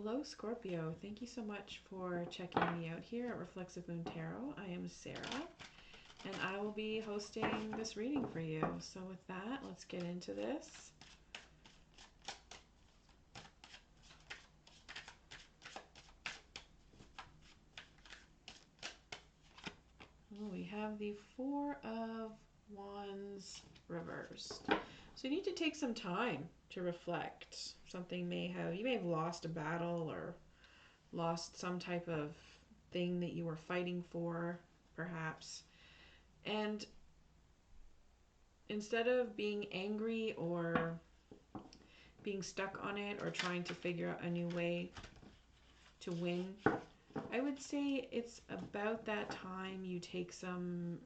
Hello, Scorpio. Thank you so much for checking me out here at Reflexive Moon Tarot. I am Sarah, and I will be hosting this reading for you. So with that, let's get into this. Oh, we have the Four of Wands reversed. So you need to take some time to reflect. You may have lost a battle or lost some type of thing that you were fighting for, perhaps. And instead of being angry or being stuck on it or trying to figure out a new way to win, I would say it's about that time you take some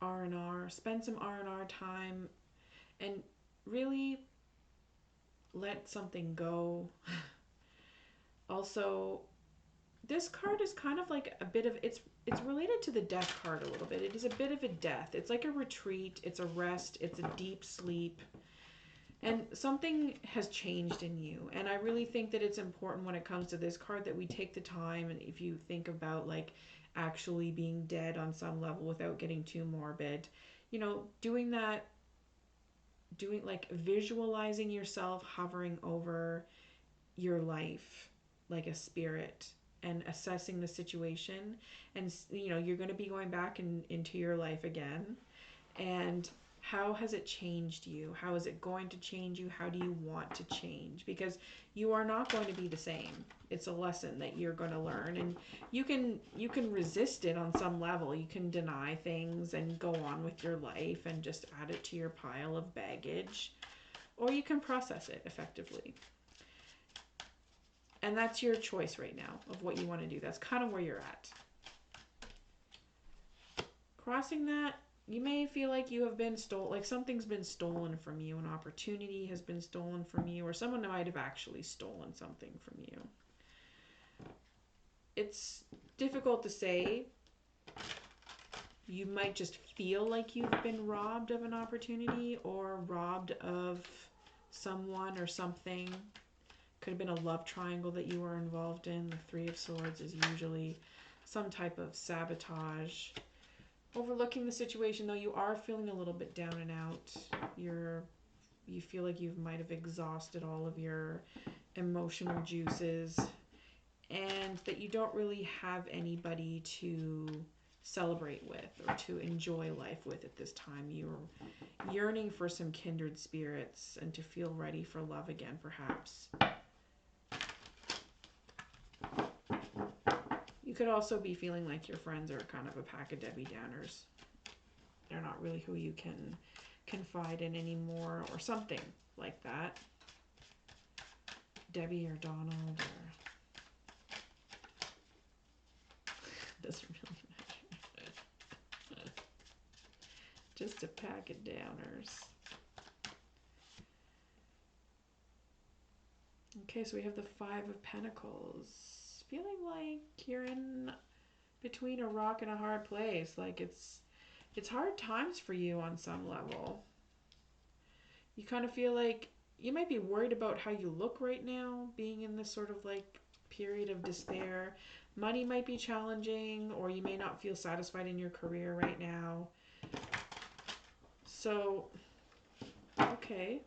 R&R, spend some R&R time and really let something go. Also, this card is kind of like a bit of, it's related to the death card a little bit. It is a bit of a death. It's like a retreat, it's a rest, it's a deep sleep. And something has changed in you. And I really think that it's important when it comes to this card that we take the time, and if you think about like actually being dead on some level without getting too morbid, you know, doing like visualizing yourself hovering over your life like a spirit and assessing the situation. And you know, you're going to be going back into your life again, and how has it changed you? How is it going to change you? How do you want to change? Because you are not going to be the same. It's a lesson that you're going to learn, and you can resist it on some level. You can deny things and go on with your life and just add it to your pile of baggage, or you can process it effectively. And that's your choice right now of what you want to do. That's kind of where you're at. Crossing that, you may feel like you have been stolen, like something's been stolen from you. An opportunity has been stolen from you, or someone might have actually stolen something from you. It's difficult to say. You might just feel like you've been robbed of an opportunity or robbed of someone or something. Could have been a love triangle that you were involved in. The Three of Swords is usually some type of sabotage. Overlooking the situation, though, you are feeling a little bit down and out. You feel like you might have exhausted all of your emotional juices, and that you don't really have anybody to celebrate with or to enjoy life with at this time. You're yearning for some kindred spirits and to feel ready for love again, perhaps. You could also be feeling like your friends are kind of a pack of Debbie Downers. They're not really who you can confide in anymore, or something like that. Debbie or Donald, or doesn't really matter. Just a pack of downers. Okay, so we have the Five of Pentacles. Feeling like you're in between a rock and a hard place. Like it's hard times for you on some level. You kind of feel like you might be worried about how you look right now, being in this sort of like period of despair. Money might be challenging, or you may not feel satisfied in your career right now. So, okay.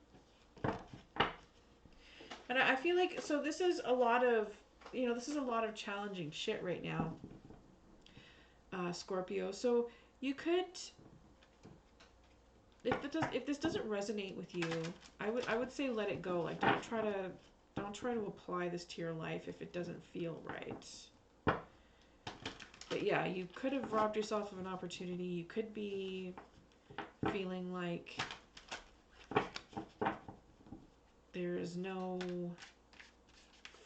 And I feel like, so this is a lot of, you know, this is a lot of challenging shit right now, Scorpio. So you could, if this doesn't resonate with you, I would say let it go. Like don't try to apply this to your life if it doesn't feel right. But yeah, you could have robbed yourself of an opportunity. You could be feeling like there is no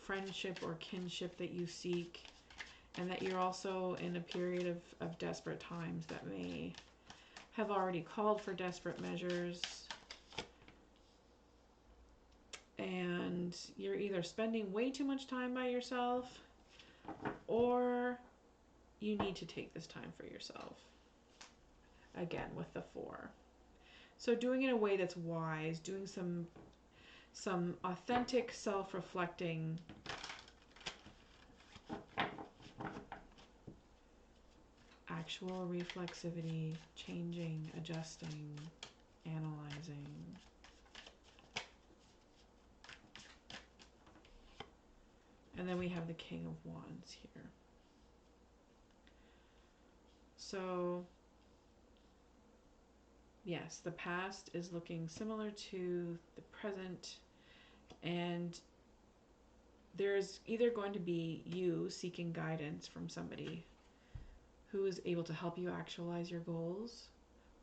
friendship or kinship that you seek, and that you're also in a period of desperate times that may have already called for desperate measures, and you're either spending way too much time by yourself, or you need to take this time for yourself. Again, with the Four. So doing it in a way that's wise, doing some some authentic, self-reflecting actual reflexivity, changing, adjusting, analyzing. And then we have the King of Wands here. So, yes, the past is looking similar to the present, and there's either going to be you seeking guidance from somebody who is able to help you actualize your goals,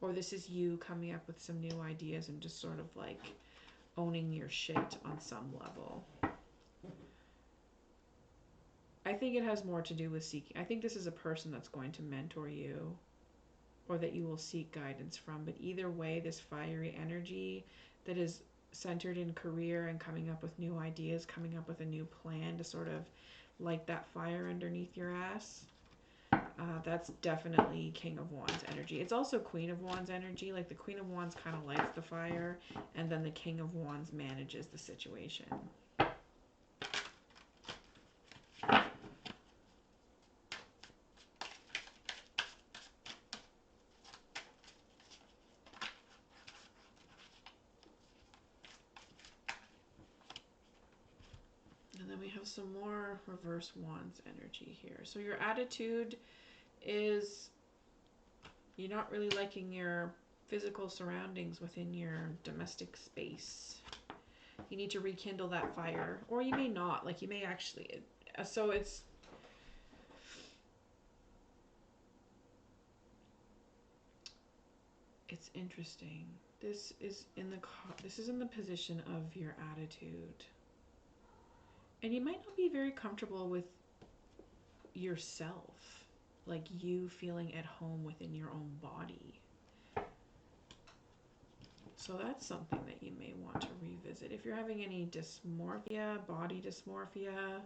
or this is you coming up with some new ideas and just sort of like owning your shit on some level. I think it has more to do with seeking. I think this is a person that's going to mentor you or that you will seek guidance from. But either way, this fiery energy that is centered in career and coming up with new ideas, coming up with a new plan to sort of light that fire underneath your ass, that's definitely King of Wands energy. It's also Queen of Wands energy. Like the Queen of Wands kind of lights the fire, and then the King of Wands manages the situation. And then we have some more reverse Wands energy here. So your attitude is you're not really liking your physical surroundings within your domestic space. You need to rekindle that fire, or you may not. Like you may actually. So it's interesting. This is in the position of your attitude, and you might not be very comfortable with yourself, like you feeling at home within your own body. So that's something that you may want to revisit. If you're having any dysmorphia, body dysmorphia,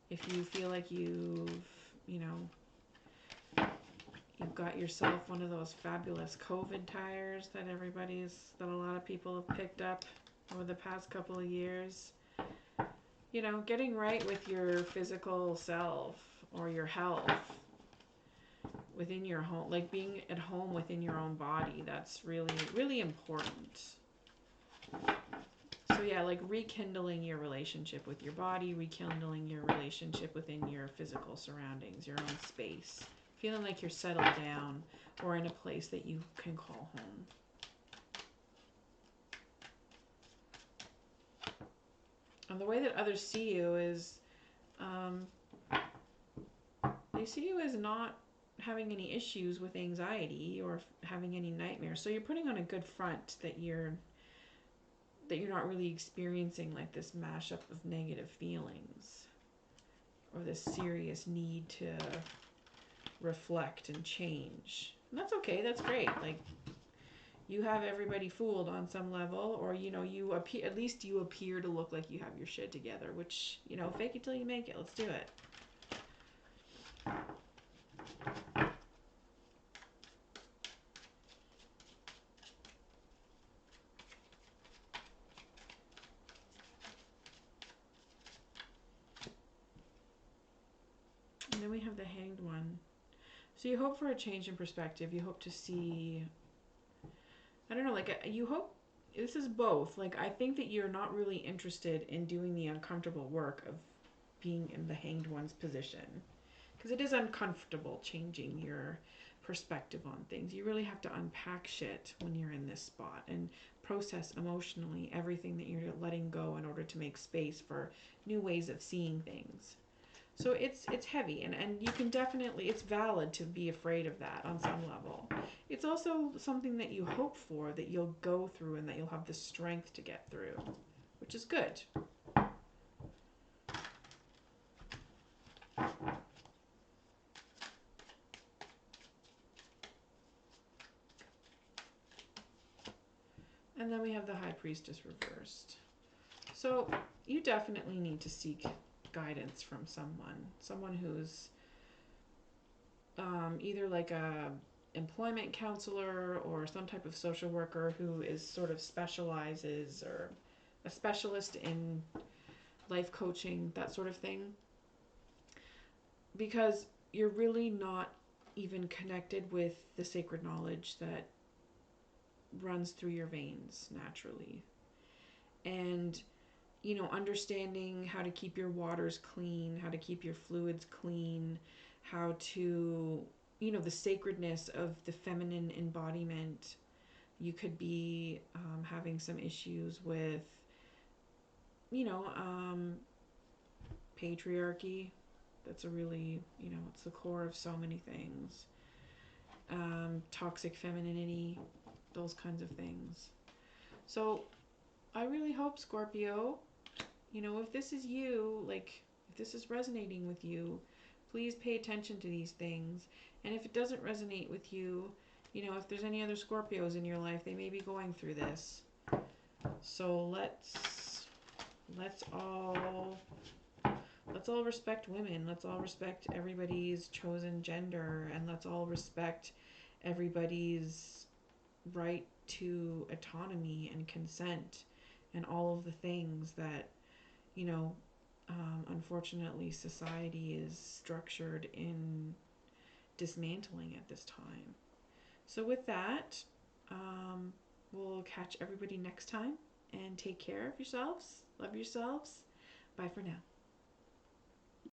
if you feel like you've got yourself one of those fabulous COVID tires that a lot of people have picked up over the past couple of years, getting right with your physical self or your health within your home, like being at home within your own body, that's really, really important. So yeah, like rekindling your relationship with your body, rekindling your relationship within your physical surroundings, your own space, feeling like you're settled down or in a place that you can call home. And the way that others see you is they see you as not having any issues with anxiety or having any nightmares. So you're putting on a good front that you're not really experiencing like this mashup of negative feelings or this serious need to reflect and change. And that's okay. That's great. Like you have everybody fooled on some level, or you appear, at least you appear to look like you have your shit together, which, fake it till you make it. Let's do it. And then we have the Hanged One. So you hope for a change in perspective. You hope to see, I don't know, like you hope, this is both. Like I think that you're not really interested in doing the uncomfortable work of being in the Hanged One's position, because it is uncomfortable changing your perspective on things. You really have to unpack shit when you're in this spot and process emotionally everything that you're letting go in order to make space for new ways of seeing things. So it's heavy, and you can definitely, it's valid to be afraid of that on some level. It's also something that you hope for, that you'll go through and that you'll have the strength to get through, which is good. And then we have the High Priestess reversed. So you definitely need to seek guidance from someone who's either like a employment counselor or some type of social worker who is sort of specializes or a specialist in life coaching, that sort of thing, because you're really not even connected with the sacred knowledge that runs through your veins naturally. And, you know, understanding how to keep your waters clean, how to keep your fluids clean, how to, you know, the sacredness of the feminine embodiment. You could be having some issues with, you know, patriarchy. That's a really, you know, it's the core of so many things. Toxic femininity, those kinds of things. So I really hope, Scorpio, you know, if this is you, like, if this is resonating with you, please pay attention to these things. And if it doesn't resonate with you, you know, if there's any other Scorpios in your life, they may be going through this. So let's all respect women. Let's all respect everybody's chosen gender, and let's all respect everybody's right to autonomy and consent and all of the things that, you know, unfortunately society is structured in dismantling at this time. So with that, we'll catch everybody next time, and take care of yourselves. Love yourselves. Bye for now.